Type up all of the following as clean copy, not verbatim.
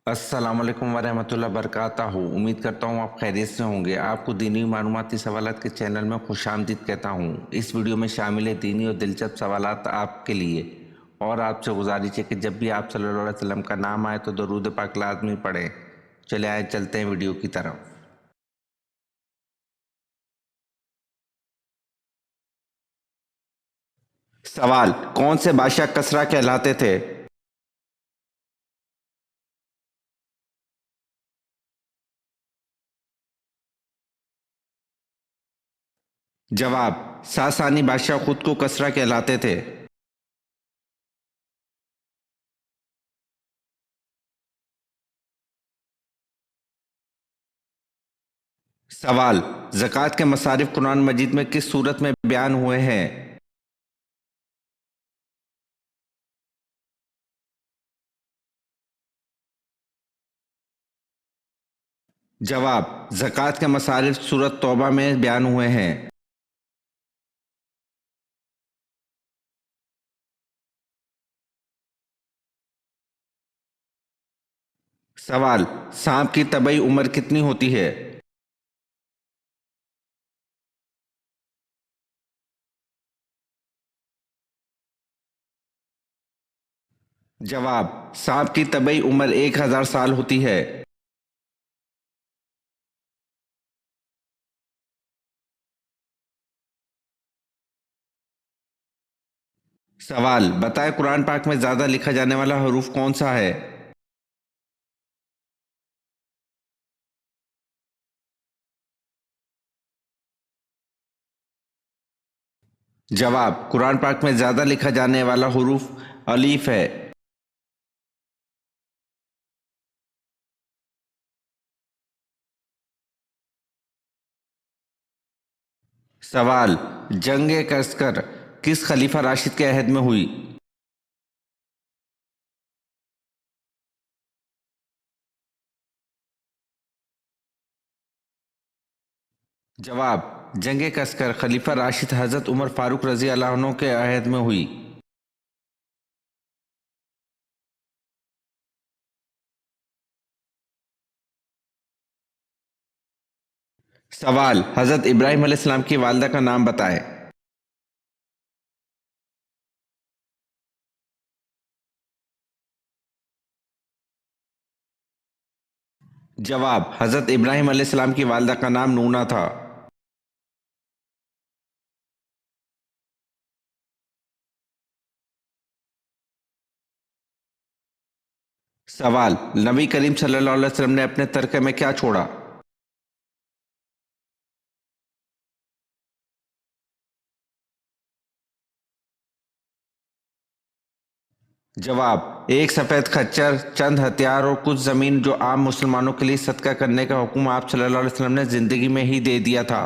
अस्सलाम वालेकुम वरहमतुल्लाह बरकातहू। उम्मीद करता हूँ आप खैरियत से होंगे। आपको दीनी मालूमाती सवालात के चैनल में खुशामदीद कहता हूँ। इस वीडियो में शामिल है दीनी और दिलचस्प सवालात आपके लिए। और आपसे गुजारिश है कि जब भी आप सल्लल्लाहु अलैहि वसल्लम का नाम आए तो दरूद पाक लाजमी पढ़ें। चले आए चलते हैं वीडियो की तरफ। सवाल, कौन से बादशाह कसरा कहलाते थे? जवाब, सासानी बादशाह खुद को कसरा कहलाते थे। सवाल, ज़कात के मसारिफ कुरान मजीद में किस सूरत में बयान हुए हैं? जवाब, ज़कात के मसारिफ सूरत तौबा में बयान हुए हैं। सवाल, सांप की तबई उम्र कितनी होती है? जवाब, सांप की तबई उम्र 1000 साल होती है। सवाल, बताएं कुरान पाक में ज्यादा लिखा जाने वाला हरूफ कौन सा है? जवाब, कुरान पाक में ज्यादा लिखा जाने वाला हरूफ अलीफ है। सवाल, जंग कसकर किस खलीफा राशिद के अहद में हुई? जवाब, जंग कसकर खलीफा राशिद हजरत उमर फारूक रजी अल्लाह अन्हु के अहद में हुई। सवाल, हजरत इब्राहिम अलैहिस्सलाम की वालदा का नाम बताएं। जवाब, हजरत इब्राहिम अलैहिस्सलाम की वालदा का नाम नूना था। सवाल, नबी करीम सल्लल्लाहु अलैहि वसल्लम ने अपने तरके में क्या छोड़ा? जवाब, एक सफ़ेद खच्चर, चंद हथियार और कुछ ज़मीन जो आम मुसलमानों के लिए सदका करने का हुक्म आप सल्लल्लाहु अलैहि वसल्लम ने ज़िंदगी में ही दे दिया था।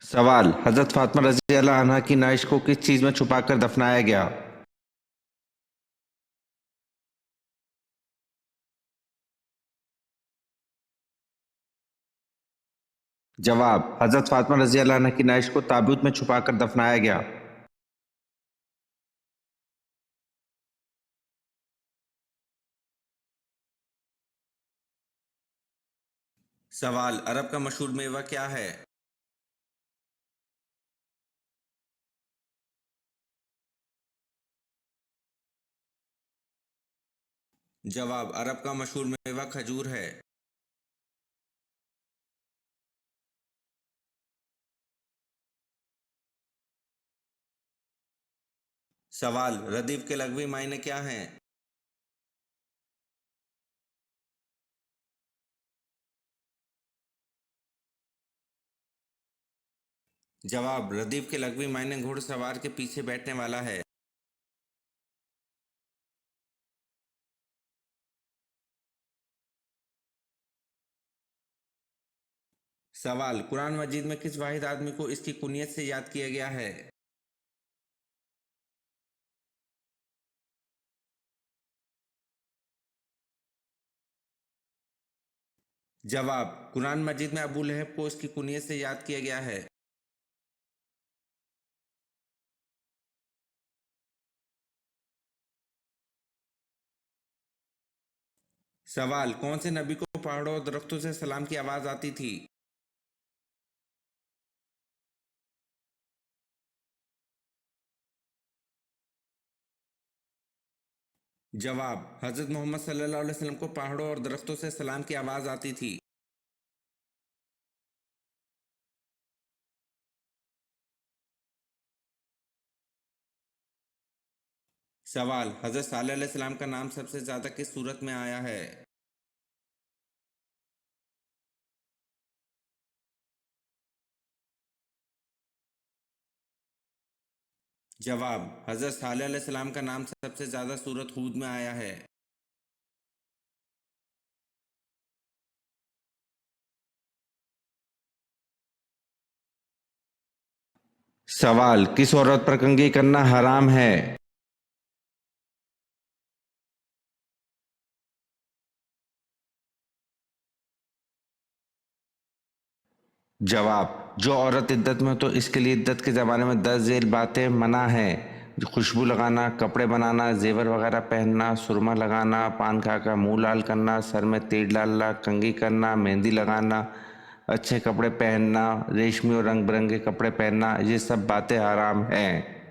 सवाल, हजरत फातिमा रजी अल्लाह अन्हा की नाइश को किस चीज़ में छुपाकर दफनाया गया? जवाब, हजरत फातिमा रजी अल्लाह अन्हा की नाइश को ताबूत में छुपाकर दफनाया गया। सवाल, अरब का मशहूर मेवा क्या है? जवाब, अरब का मशहूर मेवा खजूर है। सवाल, रदीफ के लघवी मायने क्या हैं? जवाब, रदीफ के लघवी मायने घुड़सवार के पीछे बैठने वाला है। सवाल, कुरान मजीद में किस वाहिद आदमी को इसकी कुनियत से याद किया गया है? जवाब, कुरान मजीद में अबू लहब को इसकी कुनियत से याद किया गया है। सवाल, कौन से नबी को पहाड़ों और दरख्तों से सलाम की आवाज आती थी? जवाब, हजरत मोहम्मद सल्लल्लाहु अलैहि वसल्लम को पहाड़ों और दरख्तों से सलाम की आवाज आती थी। सवाल, हजरत सालेह अलैहिस्सलाम का नाम सबसे ज्यादा किस सूरत में आया है? जवाब, हजरत सालेह अलैहिस्सलाम का नाम सबसे ज्यादा सूरत हूद में आया है। सवाल, किस औरत पर कंघी करना हराम है? जवाब, जो औरत इद्दत में हो तो इसके लिए इद्दत के ज़माने में 10 झेल बातें मना हैं। खुशबू लगाना, कपड़े बनाना, जेवर वगैरह पहनना, सुरमा लगाना, पान खाकर मुंह लाल करना, सर में तेल डालना, कंघी करना, मेहंदी लगाना, अच्छे कपड़े पहनना, रेशमी और रंग बिरंगे कपड़े पहनना, ये सब बातें हराम हैं।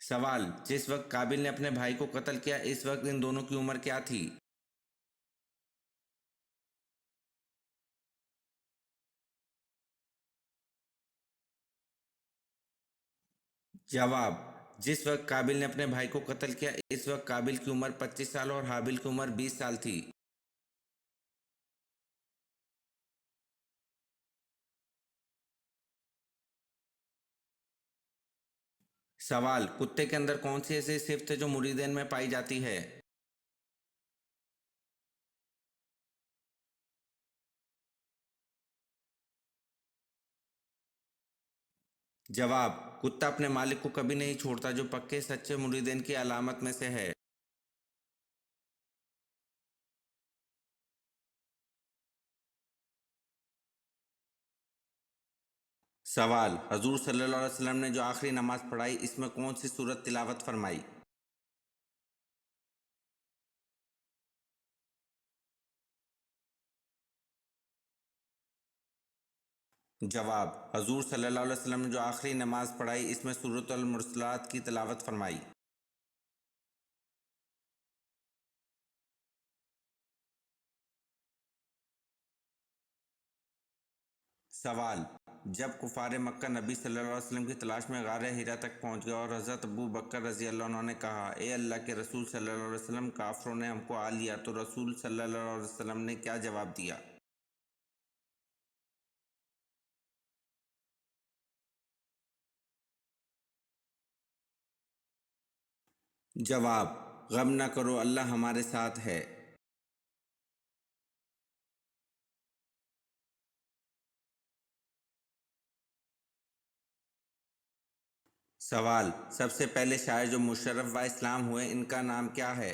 सवाल, जिस वक्त काबिल ने अपने भाई को कत्ल किया इस वक्त इन दोनों की उम्र क्या थी? जवाब, जिस वक्त काबिल ने अपने भाई को कत्ल किया इस वक्त काबिल की उम्र 25 साल और हाबिल की उम्र 20 साल थी। सवाल, कुत्ते के अंदर कौन सी ऐसी सिफ्त है जो मुरीदेन में पाई जाती है? जवाब, कुत्ता अपने मालिक को कभी नहीं छोड़ता, जो पक्के सच्चे मुरीदेन की अलामत में से है। सवाल, हजूर सल्लल्लाहु अलैहि वसल्लम ने जो आखिरी नमाज पढ़ाई इसमें कौन सी सूरत तिलावत फरमाई? जवाब, हजूर सल्लल्लाहु अलैहि वसल्लम ने जो आखिरी नमाज पढ़ाई इसमें सूरत अल मुरसलात की तिलावत फरमाई। सवाल, जब कुफार मक्का नबी सल्लल्लाहु अलैहि वसल्लम की तलाश में गार हिरा तक पहुंच गए और हज़रत अबू बकर रजी अल्लाह अन्हु ने कहा, ए अल्लाह के रसूल सल्लल्लाहु अलैहि वसल्लम, काफरों ने हमको आ लिया, तो रसूल सल्लल्लाहु अलैहि वसल्लम ने क्या जवाब दिया? जवाब, गम न करो, अल्लाह हमारे साथ है। सवाल, सबसे पहले शायर जो मुशर्रफ व इस्लाम हुए इनका नाम क्या है?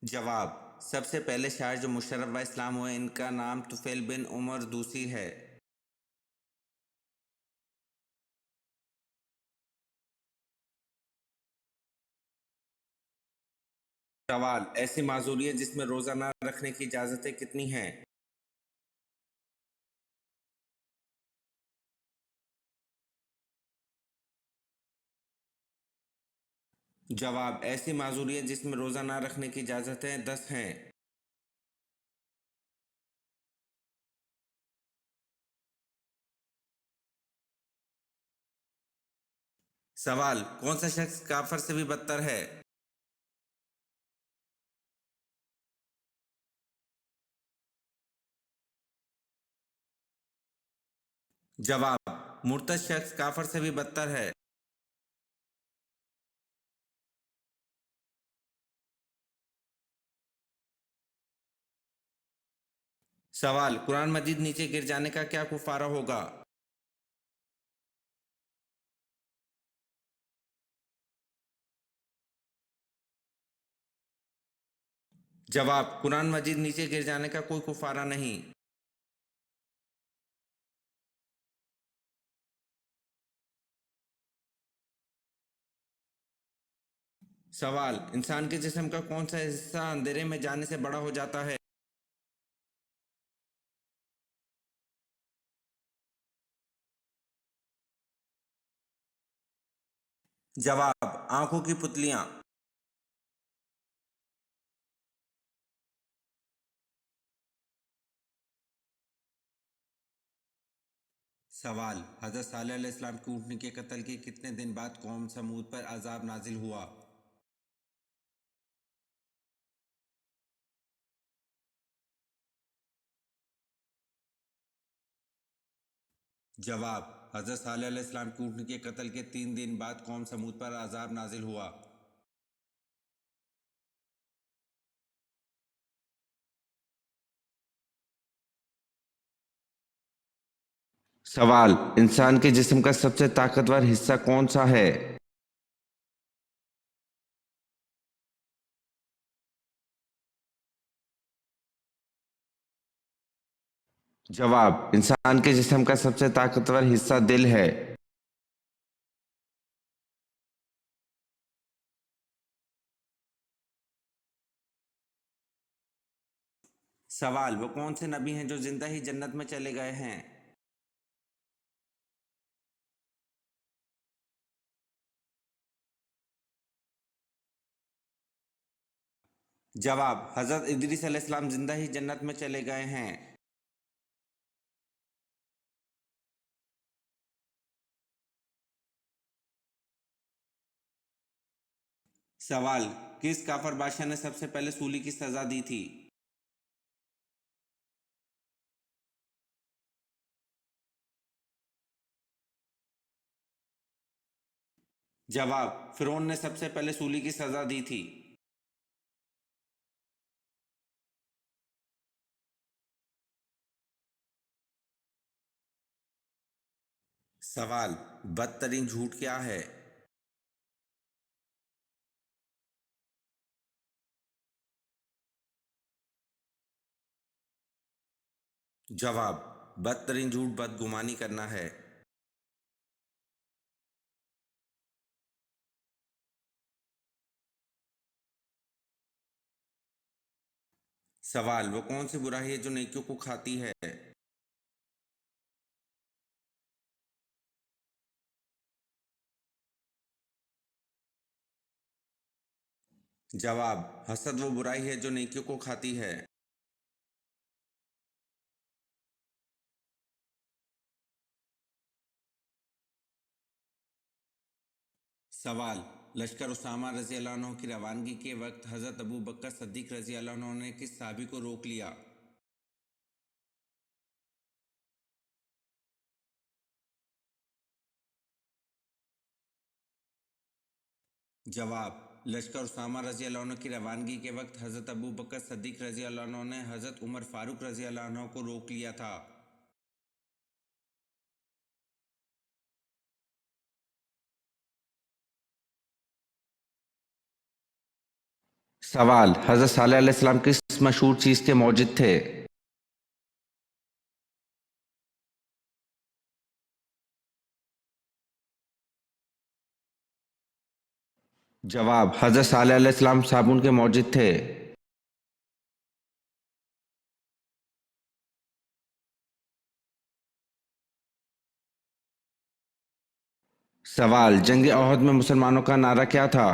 जवाब, सबसे पहले शायर जो मुशर्रफ व इस्लाम हुए इनका नाम तुफैल बिन उमर दूसी है। सवाल, ऐसी माजूरियत जिसमें रोज़ा ना रखने की इजाज़तें कितनी हैं? जवाब, ऐसी माजूरियत जिसमें रोज़ा ना रखने की इजाज़तें 10 हैं। सवाल, कौन सा शख्स काफर से भी बदतर है? जवाब, मुर्तद शख्स काफर से भी बदतर है। सवाल, कुरान मजीद नीचे गिर जाने का क्या कुफारा होगा? जवाब, कुरान मजीद नीचे गिर जाने का कोई कुफारा नहीं। सवाल, इंसान के जिस्म का कौन सा हिस्सा अंधेरे में जाने से बड़ा हो जाता है? जवाब, आंखों की पुतलियां। सवाल, हजरत सालेह अलैहिस्सलाम की ऊँटनी के कत्ल के कितने दिन बाद कौम समूद पर अजाब नाजिल हुआ? जवाब, हजरत सालेह अलैहिस्सलाम की ऊँटनी के कत्ल के 3 दिन बाद कौम समूद पर अजाब नाजिल हुआ। सवाल, इंसान के जिस्म का सबसे ताकतवर हिस्सा कौन सा है? जवाब, इंसान के जिस्म का सबसे ताकतवर हिस्सा दिल है। सवाल, वो कौन से नबी हैं जो जिंदा ही जन्नत में चले गए हैं? जवाब, हजरत इदरीस अलैहिस्सलाम जिंदा ही जन्नत में चले गए हैं। सवाल, किस काफर बादशाह ने सबसे पहले सूली की सजा दी थी? जवाब, फिरौन ने सबसे पहले सूली की सजा दी थी। सवाल, बदतरीन झूठ क्या है? जवाब, बदतरीन झूठ बदगुमानी करना है। सवाल, वो कौन सी बुराई है जो नेकियों को खाती है? जवाब, हसद वो बुराई है जो नेकियों को खाती है। सवाल, लश्कर उसामा रजी अल्लाह अन्हु की रवानगी के वक्त हज़रत अबू बकर सद्दीक रजी अल्लाह अन्हु ने किस सहाबी को रोक लिया? जवाब, लश्कर उसामा रजी अल्लाह अन्हु की रवानगी के वक्त हज़रत अबू बकर सद्दीक रजी अल्लाह अन्हु ने हज़रत उमर फारूक रजी अल्लाह अन्हु को रोक लिया था। सवाल, हज़रत सालेह अलैहिस्सलाम किस मशहूर चीज़ के मौजिद थे? जवाब, हज़रत सालेह अलैहिस्सलाम साबुन के मौजिद थे। सवाल, जंग ओहद में मुसलमानों का नारा क्या था?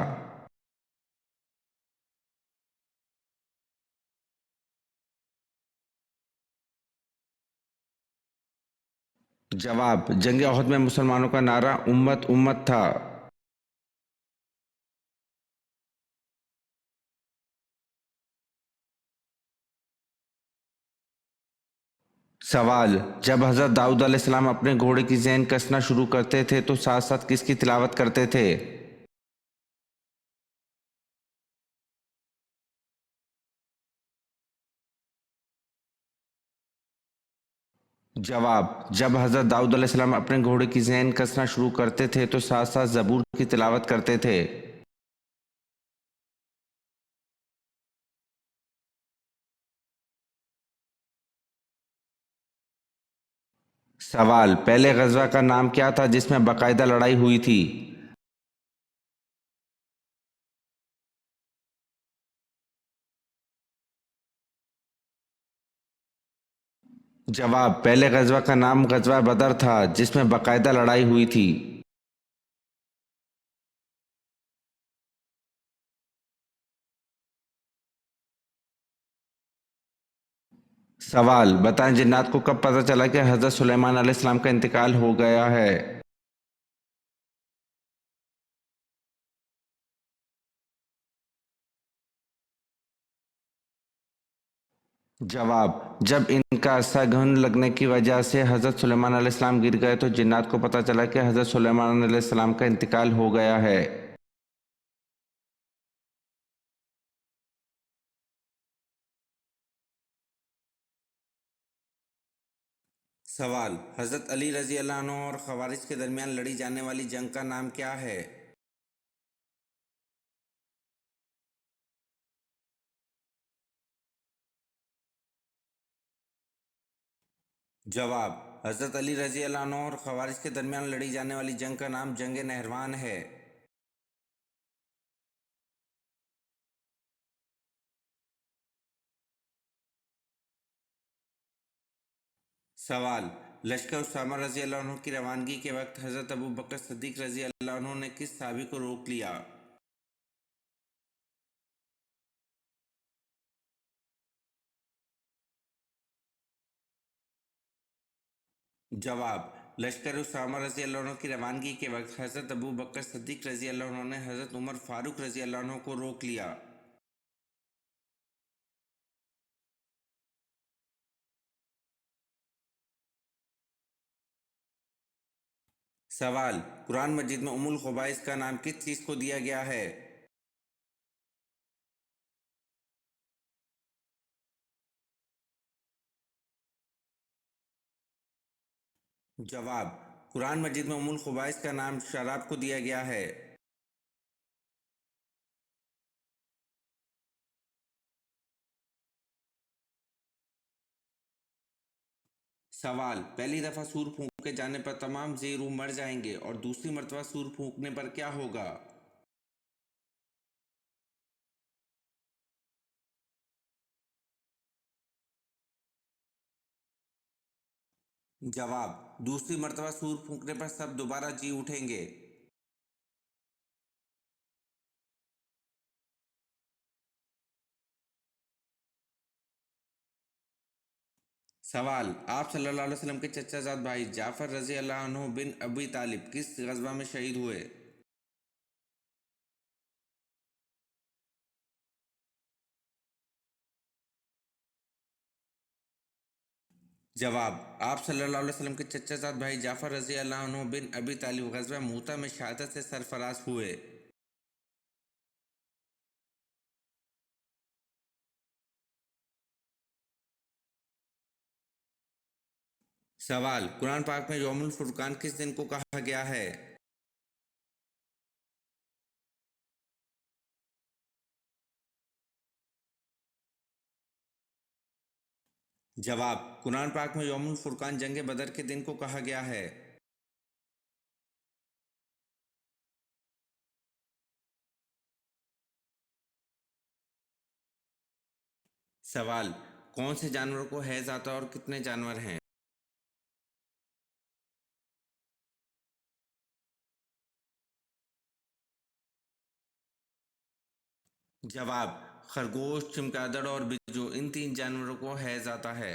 जवाब, जंग ओहद में मुसलमानों का नारा उम्मत उम्मत था। सवाल, जब हज़रत दाऊद अलैहिस्सलाम अपने घोड़े की ज़ैन कसना शुरू करते थे तो साथ साथ किसकी तिलावत करते थे? जवाब, जब हज़रत दाऊद अलैहिस्सलाम अपने घोड़े की ज़ैन कसना शुरू करते थे तो साथ साथ ज़बूर की तिलावत करते थे। सवाल, पहले गजवा का नाम क्या था जिसमें बाकायदा लड़ाई हुई थी? जवाब, पहले गजवा का नाम गजवा बदर था जिसमें बाकायदा लड़ाई हुई थी। सवाल, बताएं जिन्नात को कब पता चला कि हजरत सुलेमान अलैहिस्सलाम का इंतकाल हो गया है? जवाब, जब इनका अस्सा घुन लगने की वजह से हजरत सुलेमान अलैहिस्सलाम गिर गए तो जिन्नात को पता चला कि हजरत सुलेमान अलैहिस्सलाम का इंतकाल हो गया है। सवाल, हजरत अली रजी अल्लाह अन्हु और खवारिज के दरमियान लड़ी जाने वाली जंग का नाम क्या है? जवाब, हजरत अली रजी अल्लाह अन्हु और खवारिज के दरमियान लड़ी जाने वाली जंग का नाम जंग नहरवान है। सवाल, लश्कर उसामा रजी अल्लाह अन्हु की रवानगी के वक्त हजरत अबू बकर सिद्दीक रजी अल्लाह अन्हु ने किस साहबी को रोक लिया? जवाब, लश्कर उसामा रजी अल्लाह अन्हु की रवानगी के वक्त हजरत अबू बकर सिद्दीक रजी अल्लाह अन्हु ने हजरत उमर फारूक रजी अल्लाह अन्हु को रोक लिया। सवाल, कुरान मजीद में उम्मुल खुबाइस का नाम किस चीज़ को दिया गया है? जवाब, कुरान मजीद में उम्मुल खुबाइस का नाम शराब को दिया गया है। सवाल, पहली दफ़ा सूर फूंके जाने पर तमाम जी रूह मर जाएंगे और दूसरी मर्तबा सूर फूंकने पर क्या होगा? जवाब, दूसरी मर्तबा सूर फूंकने पर सब दोबारा जी उठेंगे। सवाल, आप सल्लल्लाहु अलैहि वसल्लम के चचाजाद भाई जाफ़र रजी अल्लाह अन्हु बिन अबी तालिब किस गज़वा में शहीद हुए? जवाब, आप सल्लल्लाहु अलैहि वसल्लम के चचाजाद भाई जाफ़र रजी अल्लाह अन्हु बिन अबी तालिब गज़वा मूता में शहादत से सरफराज हुए। सवाल, कुरान पाक में यौमुल फुरकान किस दिन को कहा गया है? जवाब, कुरान पाक में यौमुल फुरकान जंग बदर के दिन को कहा गया है। सवाल, कौन से जानवरों को हैज़ आता है और कितने जानवर हैं? जवाब, खरगोश, चमगादड़ और बिज्जू इन तीन जानवरों को हैज़ आता है।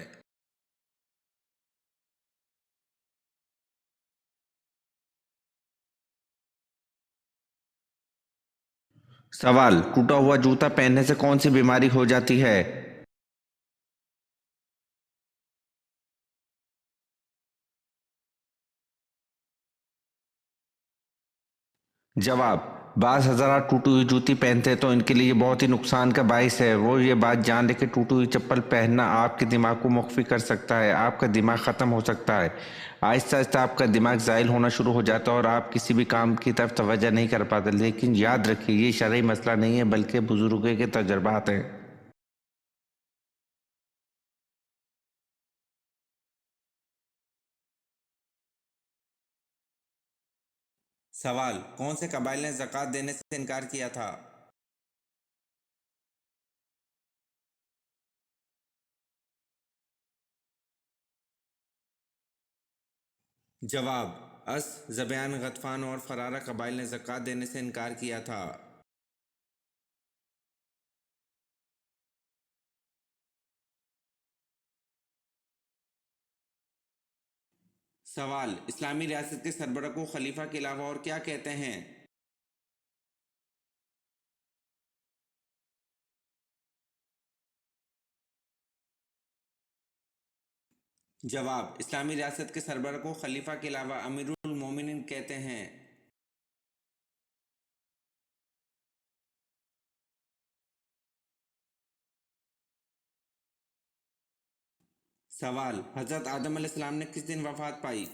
सवाल, टूटा हुआ जूता पहनने से कौन सी बीमारी हो जाती है? जवाब, बाज़ हज़रात टूटी हुई जूती पहनते हैं तो इनके लिए ये बहुत ही नुकसान का बाइस है। वो ये बात जान ले कि टूटी हुई चप्पल पहनना आपके दिमाग को मुख्फी कर सकता है, आपका दिमाग ख़त्म हो सकता है। आहिस्ता आहिस्ता आपका दिमाग ज़ाइल होना शुरू हो जाता है और आप किसी भी काम की तरफ तवज्जो नहीं कर पाते। लेकिन याद रखिए, ये शरई मसला नहीं है बल्कि बुजुर्गों के तजर्बात हैं। सवाल, कौन से कबाइल ने ज़कात देने से इनकार किया था? जवाब, अस, ज़बयान, गतफ़ान और फ़रारा कबाइल ने ज़कात देने से इनकार किया था। सवाल, इस्लामी रियासत के सरबराह को खलीफा के अलावा और क्या कहते हैं? जवाब, इस्लामी रियासत के सरबराह को खलीफा के अलावा अमीरुल मोमिनीन कहते हैं। सवाल, हज़रत आदम अलैहिस्सलाम ने किस दिन वफ़ात पाई?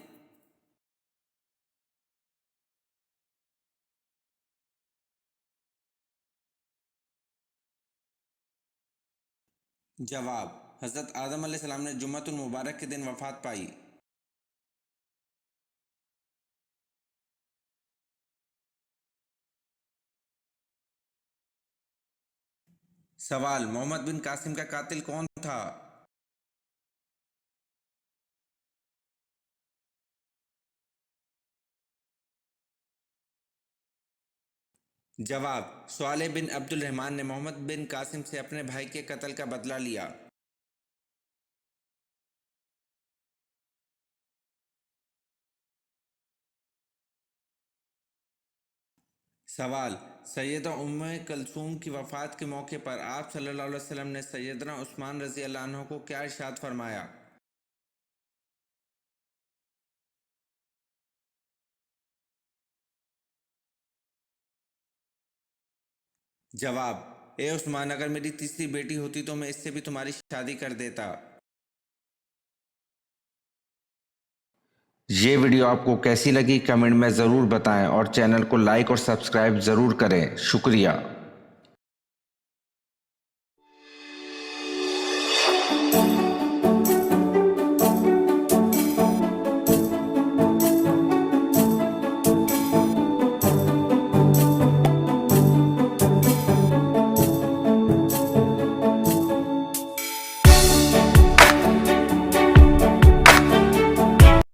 जवाब, हज़रत आदम अलैहिस्सलाम ने जुम्मतुल मुबारक के दिन वफ़ात पाई। सवाल, मोहम्मद बिन कासिम का कातिल कौन था? जवाब, स्वाले बिन अब्दुल रहमान ने मोहम्मद बिन कासिम से अपने भाई के कत्ल का बदला लिया। सवाल, सैयदा उम्मे कलसूम की वफ़ात के मौके पर आप सल्लल्लाहु अलैहि वसल्लम ने सैयदना उस्मान रज़ी अल्लाह अन्हु को क्या इरशाद फरमाया? जवाब, ए उस्मान, अगर मेरी तीसरी बेटी होती तो मैं इससे भी तुम्हारी शादी कर देता। ये वीडियो आपको कैसी लगी कमेंट में ज़रूर बताएं और चैनल को लाइक और सब्सक्राइब ज़रूर करें। शुक्रिया।